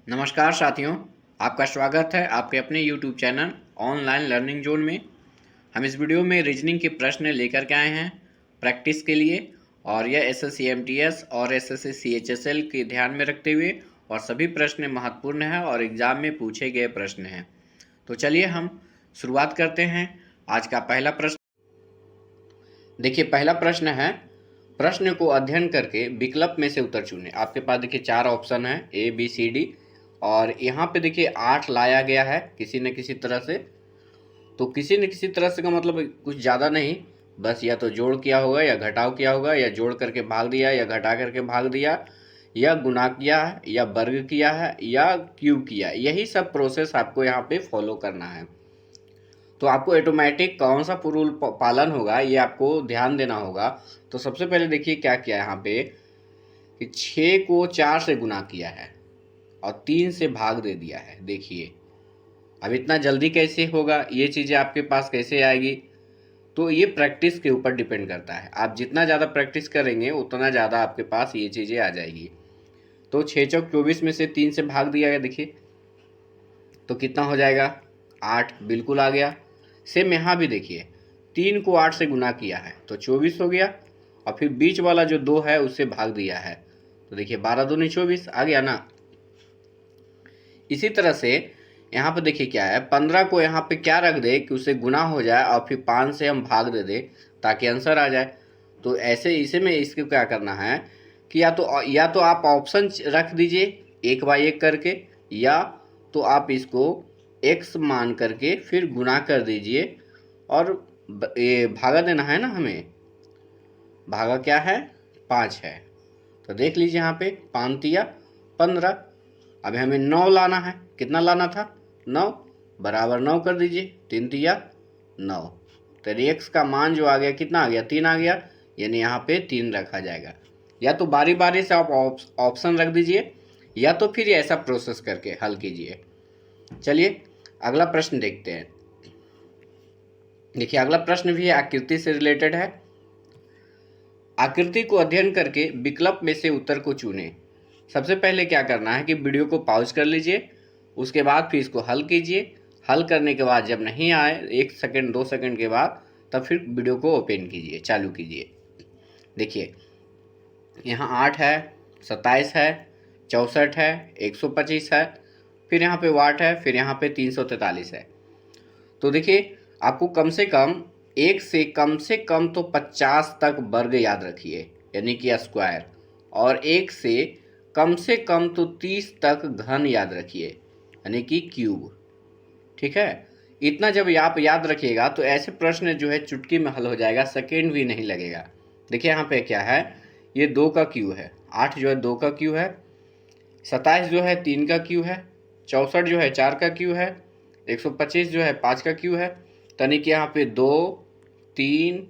नमस्कार साथियों, आपका स्वागत है आपके अपने YouTube channel online learning zone में। हम इस वीडियो में रीजनिंग के प्रश्न लेकर के आए हैं प्रैक्टिस के लिए, और यह SSC MTS और SSC CHSL के ध्यान में रखते हुए, और सभी प्रश्न महत्वपूर्ण हैं और एग्ज़ाम में पूछे गए प्रश्न हैं। तो चलिए हम शुरुआत करते हैं। आज का पहला प्रश्न देखिए, पहला प्रश्न है, प्रश्न को अध्ययन करके विकल्प में से उत्तर चुनें। आपके पास देखिए 4 ऑप्शन है A, B, C, D, और यहाँ पे देखिए 8 लाया गया है किसी न किसी तरह से। तो किसी न किसी तरह से का मतलब कुछ ज़्यादा नहीं, बस या तो जोड़ किया होगा या घटाव किया होगा, या जोड़ करके भाग दिया या घटा करके भाग दिया, या गुणा किया है या वर्ग किया है या क्यूब किया। यही सब प्रोसेस आपको यहाँ पे फॉलो करना है। तो आपको ऑटोमेटिक कौन सा रूल पालन होगा ये आपको ध्यान देना होगा। तो सबसे पहले देखिए क्या किया यहाँ पे कि 6 को 4 से गुना किया है और 3 से भाग दे दिया है। देखिए अब इतना जल्दी कैसे होगा, ये चीज़ें आपके पास कैसे आएगी, तो ये प्रैक्टिस के ऊपर डिपेंड करता है। आप जितना ज़्यादा प्रैक्टिस करेंगे उतना ज़्यादा आपके पास ये चीज़ें आ जाएगी। तो 6 चौक 24 में से 3 से भाग दिया गया, देखिए तो कितना हो जाएगा 8, बिल्कुल आ गया। सेम यहाँ भी देखिए 3 को 8 से गुना किया है तो 24 हो गया, और फिर बीच वाला जो 2 है उससे भाग दिया है तो देखिए 12 दूनी 24 आ गया ना। इसी तरह से यहाँ पे देखिए क्या है, 15 को यहाँ पे क्या रख दे कि उससे गुना हो जाए और फिर 5 से हम भाग दे दे ताकि आंसर आ जाए। तो ऐसे इसे में इसको क्या करना है कि या तो आप ऑप्शन रख दीजिए 1 बाई 1 करके, या तो आप इसको x मान करके फिर गुना कर दीजिए, और ये भागा देना है ना, हमें भागा क्या है 5 है। तो देख लीजिए यहाँ पे 5 तिया 15। अब हमें 9 लाना है, कितना लाना था 9, बराबर 9 कर दीजिए, 3 तिया 9। तो x का मान जो आ गया कितना आ गया 3 आ गया, यानी यहाँ पे 3 रखा जाएगा। या तो बारी बारी से आप ऑप्शन रख दीजिए, या तो फिर ऐसा प्रोसेस करके हल कीजिए। चलिए अगला प्रश्न देखते हैं। देखिए अगला प्रश्न भी आकृति से रिलेटेड है। आकृति को अध्ययन करके विकल्प में से उत्तर को चुनें। सबसे पहले क्या करना है कि वीडियो को पॉज कर लीजिए, उसके बाद फिर इसको हल कीजिए। हल करने के बाद जब नहीं आए 1 सेकंड 2 सेकंड के बाद, तब फिर वीडियो को ओपन कीजिए, चालू कीजिए। देखिए यहाँ 8 है, 27 है, 64 है, 125 है, फिर यहाँ पे वाट है, फिर यहाँ पे 343 है। तो देखिए आपको कम से कम तो 50 तक वर्ग याद रखिए, यानी कि स्क्वायर, और 1 से कम तो 30 तक घन याद रखिए, यानी कि क्यूब। ठीक है, इतना जब आप याद रखिएगा तो ऐसे प्रश्न जो है चुटकी में हल हो जाएगा, सेकेंड भी नहीं लगेगा। देखिए यहाँ पे क्या है, ये 2 का क्यू है, 8 जो है 2 का क्यू है, 27 जो है 3 का क्यू है, 64 जो है 4 का क्यू है, 125 जो है 5 का क्यू है। यानी कि यहाँ पे 2 3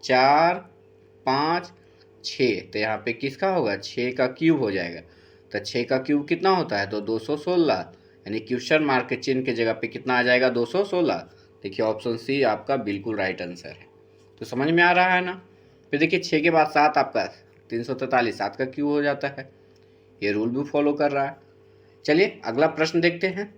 4 5 6, तो यहाँ पे किसका होगा 6 का क्यूब हो जाएगा। तो 6 का क्यूब कितना होता है तो 216, यानी क्वेश्चन मार्क के चिन्ह के जगह पे कितना आ जाएगा 216। देखिए ऑप्शन सी आपका बिल्कुल राइट आंसर है। तो समझ में आ रहा है ना। फिर देखिए 6 के बाद 7 आपका 343, 7 का क्यूब हो जाता है। ये रूल भी फॉलो कर रहा है। चलिए अगला प्रश्न देखते हैं।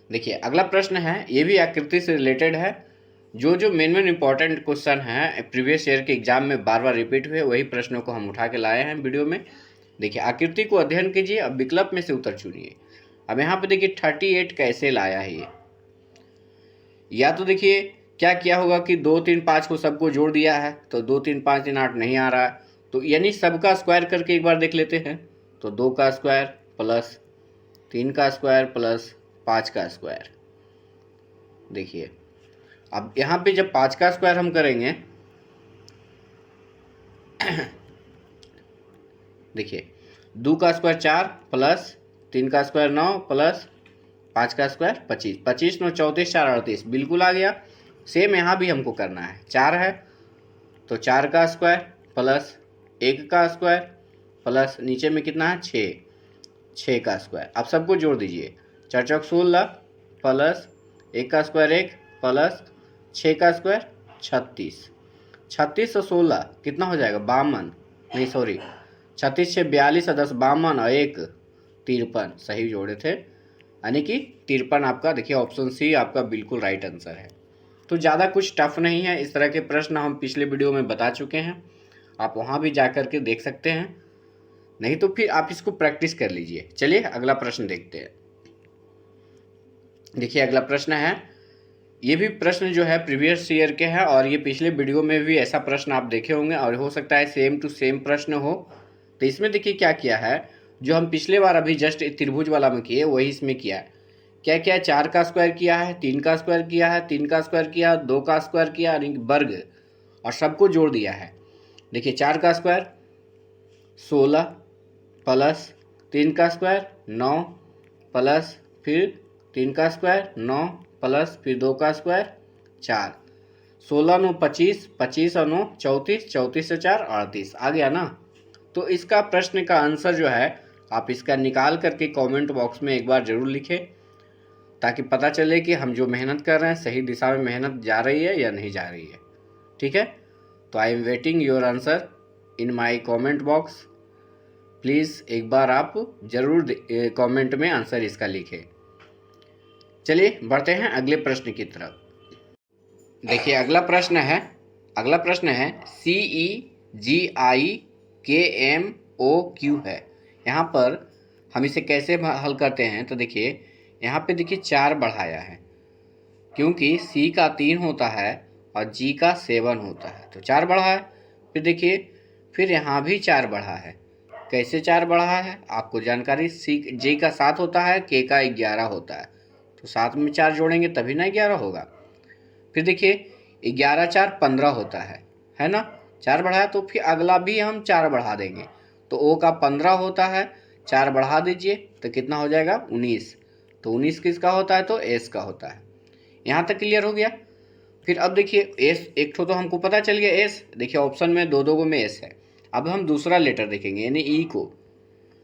देखिए अगला प्रश्न है, ये भी आकृति से रिलेटेड है। जो मेन इंपॉर्टेंट क्वेश्चन है प्रीवियस ईयर के एग्जाम में बार बार रिपीट हुए, वही प्रश्नों को हम उठा के लाए हैं वीडियो में। देखिए आकृति को अध्ययन कीजिए, अब विकल्प में से उत्तर चुनिए। अब यहाँ पे देखिए 38 कैसे लाया है ये। या तो देखिए क्या किया होगा कि 2 3 5 को सबको जोड़ दिया है, तो 2 3 5 3 8 नहीं आ रहा है, तो यानी सबका स्क्वायर करके एक बार देख लेते हैं। तो 2 का स्क्वायर प्लस 3 का स्क्वायर प्लस 5 का स्क्वायर। देखिए अब यहाँ पे जब 5 का स्क्वायर हम करेंगे देखिए 2 का स्क्वायर 4 प्लस 3 का स्क्वायर 9 प्लस 5 का स्क्वायर 25, 25 9 34 4 38, बिल्कुल आ गया। सेम यहाँ भी हमको करना है, 4 है तो 4 का स्क्वायर प्लस 1 का स्क्वायर प्लस नीचे में कितना है 6 का स्क्वायर। अब सबको जोड़ दीजिए, 4 चौक 16 प्लस 1 का स्क्वायर 1 प्लस 6 का स्क्वायर 36, 36 से 16 कितना हो जाएगा 52, नहीं सॉरी 36 6 42 और 10 52 और 1 53 सही जोड़े थे, यानी कि 53 आपका देखिए ऑप्शन सी आपका बिल्कुल राइट आंसर है। तो ज़्यादा कुछ टफ नहीं है, इस तरह के प्रश्न हम पिछले वीडियो में बता चुके हैं, आप वहाँ भी जा कर के देख सकते हैं, नहीं तो फिर आप इसको प्रैक्टिस कर लीजिए। चलिए अगला प्रश्न देखते हैं। देखिए अगला प्रश्न है, ये भी प्रश्न जो है प्रीवियस ईयर के हैं और ये पिछले वीडियो में भी ऐसा प्रश्न आप देखे होंगे और हो सकता है सेम टू सेम प्रश्न हो। तो इसमें देखिए क्या किया है, जो हम पिछले बार अभी जस्ट त्रिभुज वाला में किए वही इसमें किया है। क्या क्या, 4 का स्क्वायर किया है, 3 का स्क्वायर किया है, 3 का स्क्वायर किया, 2 का स्क्वायर किया, यानी वर्ग, और सबको जोड़ दिया है। देखिए 4 का स्क्वायर 16 प्लस 3 का स्क्वायर 9 प्लस फिर 3 का स्क्वायर 9 प्लस फिर 2 का स्क्वायर 4, 16 9 25, 25 और 9 34, 34 से 4 38 आ गया ना। तो इसका प्रश्न का आंसर जो है आप इसका निकाल करके कमेंट बॉक्स में एक बार ज़रूर लिखें, ताकि पता चले कि हम जो मेहनत कर रहे हैं सही दिशा में मेहनत जा रही है या नहीं जा रही है। ठीक है, तो I am waiting your answer in my comment box. Please एक बार आप ज़रूर कमेंट में आंसर इसका लिखें। चलिए बढ़ते हैं अगले प्रश्न की तरफ। देखिए अगला प्रश्न है CEGIKMOQ है। यहाँ पर हम इसे कैसे हल करते हैं, तो देखिए यहाँ पे देखिए 4 बढ़ाया है, क्योंकि C का 3 होता है और G का 7 होता है, तो 4 बढ़ा है। फिर देखिए फिर यहाँ भी 4 बढ़ा है। कैसे 4 बढ़ा है आपको जानकारी, J का 7 होता है, K का 11 होता है, तो 7 में 4 जोड़ेंगे तभी ना 11 होगा। फिर देखिए 11 4 15 होता है ना, 4 बढ़ाया, तो फिर अगला भी हम 4 बढ़ा देंगे, तो O का 15 होता है, 4 बढ़ा दीजिए तो कितना हो जाएगा 19, तो 19 किसका होता है, तो S का होता है। यहाँ तक क्लियर हो गया। फिर अब देखिए S एक तो हमको पता चल गया, S देखिए ऑप्शन में दो को में S है। अब हम दूसरा लेटर देखेंगे यानी E को,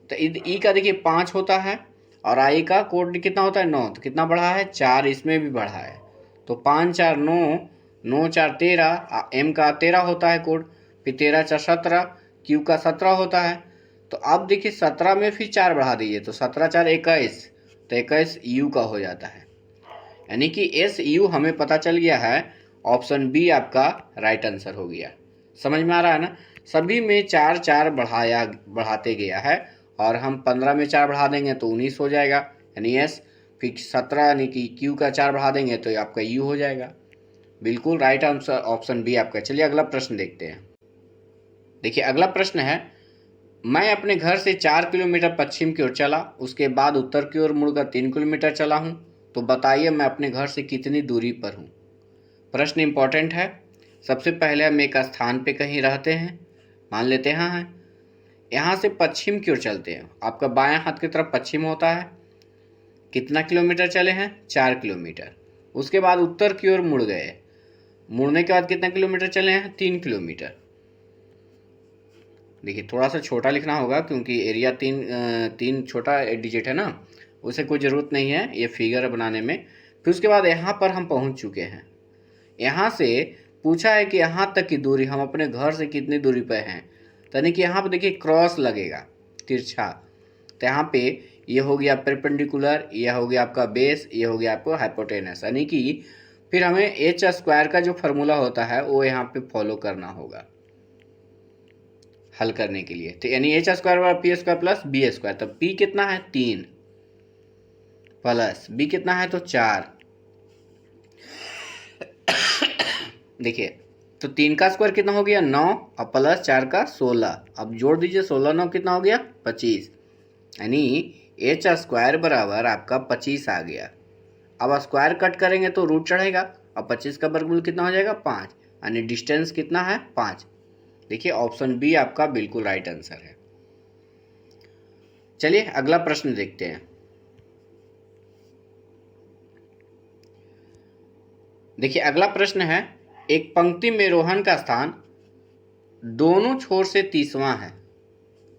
तो E का देखिए 5 होता है और I का कोड कितना होता है 9, तो कितना बढ़ा है 4, इसमें भी बढ़ा है, तो 5 4 9, 9 4 13, M का 13 होता है कोड, फिर 13 4 17, Q का 17 होता है। तो अब देखिए 17 में फिर 4 बढ़ा दीजिए, तो 17 4 21, तो 21 U का हो जाता है, यानी कि SU हमें पता चल गया है, ऑप्शन बी आपका राइट आंसर हो गया। समझ में आ रहा है ना, सभी में 4 4 बढ़ाते गया है, और हम 15 में 4 बढ़ा देंगे तो 19 हो जाएगा यानी S, फिर 17 यानी कि Q का 4 बढ़ा देंगे तो आपका U हो जाएगा। बिल्कुल राइट आंसर ऑप्शन बी आपका। चलिए अगला प्रश्न देखते हैं। देखिए अगला प्रश्न है, मैं अपने घर से 4 किलोमीटर पश्चिम की ओर चला, उसके बाद उत्तर की ओर मुड़कर 3 किलोमीटर चला हूँ, तो बताइए मैं अपने घर से कितनी दूरी पर हूँ। प्रश्न इंपॉर्टेंट है। सबसे पहले हम एक स्थान पे कहीं रहते हैं, मान लेते हैं यहाँ से पश्चिम की ओर चलते हैं, आपका बायां हाथ की तरफ पश्चिम होता है, कितना किलोमीटर चले हैं 4 किलोमीटर। उसके बाद उत्तर की ओर मुड़ गए, मुड़ने के बाद कितना किलोमीटर चले हैं 3 किलोमीटर। देखिए थोड़ा सा छोटा लिखना होगा क्योंकि एरिया तीन छोटा डिजिट है ना, उसे कोई ज़रूरत नहीं है ये फिगर बनाने में। फिर उसके बाद यहाँ पर हम पहुँच चुके हैं, यहाँ से पूछा है कि यहाँ तक की दूरी हम अपने घर से कितनी दूरी पर हैं, यानी कि यहाँ पर देखिए क्रॉस लगेगा तिरछा, तो यहाँ पे ये हो गया परपेंडिकुलर, ये हो गया आपका बेस, ये हो गया आपको हाइपोटेनस, यानी कि फिर हमें एच स्क्वायर का जो फार्मूला होता है वो यहाँ पे फॉलो करना होगा हल करने के लिए। तो यानी एच स्क्वायर बराबर P square plus B square, तो पी कितना है 3 प्लस बी कितना है तो 4। देखिए तो 3 का स्क्वायर कितना हो गया 9 और प्लस 4 का 16, अब जोड़ दीजिए 16 9 कितना हो गया 25, यानी एच स्क्वायर बराबर आपका 25 आ गया। अब स्क्वायर कट करेंगे तो रूट चढ़ेगा और 25 का वर्गमूल कितना हो जाएगा 5, यानी डिस्टेंस कितना है 5। देखिए ऑप्शन बी आपका बिल्कुल राइट आंसर है। चलिए अगला प्रश्न देखते हैं। देखिए अगला प्रश्न है, एक पंक्ति में रोहन का स्थान दोनों छोर से 30वां है,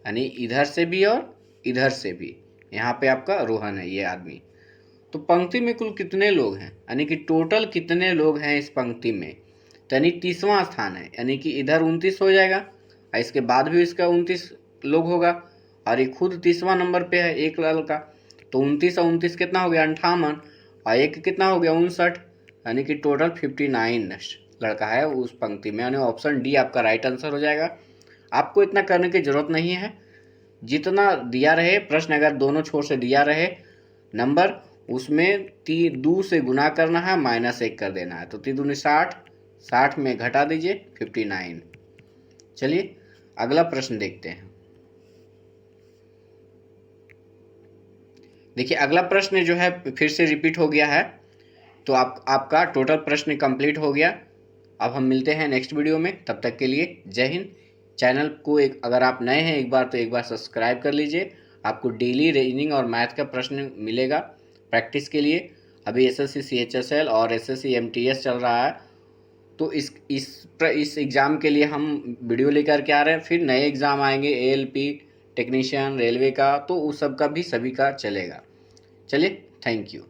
यानी इधर से भी और इधर से भी, यहाँ पे आपका रोहन है ये आदमी। तो पंक्ति में कुल कितने लोग हैं, यानी कि टोटल कितने लोग हैं इस पंक्ति में, यानी 30वां स्थान है, यानी कि इधर 29 हो जाएगा और इसके बाद भी इसका 29 लोग होगा और ये खुद 30वां नंबर पे है एक लड़का। तो 29 और 29 कितना हो गया 58 और एक कितना हो गया 59, यानी कि टोटल 59 लड़का है उस पंक्ति में, यानी ऑप्शन डी आपका राइट आंसर हो जाएगा। आपको इतना करने की जरूरत नहीं है, जितना दिया रहे प्रश्न अगर दोनों छोर से दिया रहे नंबर उसमें 2 से गुना करना है, -1 कर देना है। तो 3 दूनी 60, 60 में घटा दीजिए 59। चलिए अगला प्रश्न देखते हैं। देखिए अगला प्रश्न जो है फिर से रिपीट हो गया है, तो आपका टोटल प्रश्न कंप्लीट हो गया। अब हम मिलते हैं नेक्स्ट वीडियो में, तब तक के लिए जय हिंद। चैनल को अगर आप नए हैं एक बार तो एक बार सब्सक्राइब कर लीजिए, आपको डेली रीजनिंग और मैथ का प्रश्न मिलेगा प्रैक्टिस के लिए। अभी SSC CHSL और SSC MTS चल रहा है, तो इस एग्ज़ाम के लिए हम वीडियो लेकर के आ रहे हैं। फिर नए एग्ज़ाम आएंगे ALP टेक्नीशियन रेलवे का, तो उस सब का भी सभी का चलेगा। चलिए थैंक यू।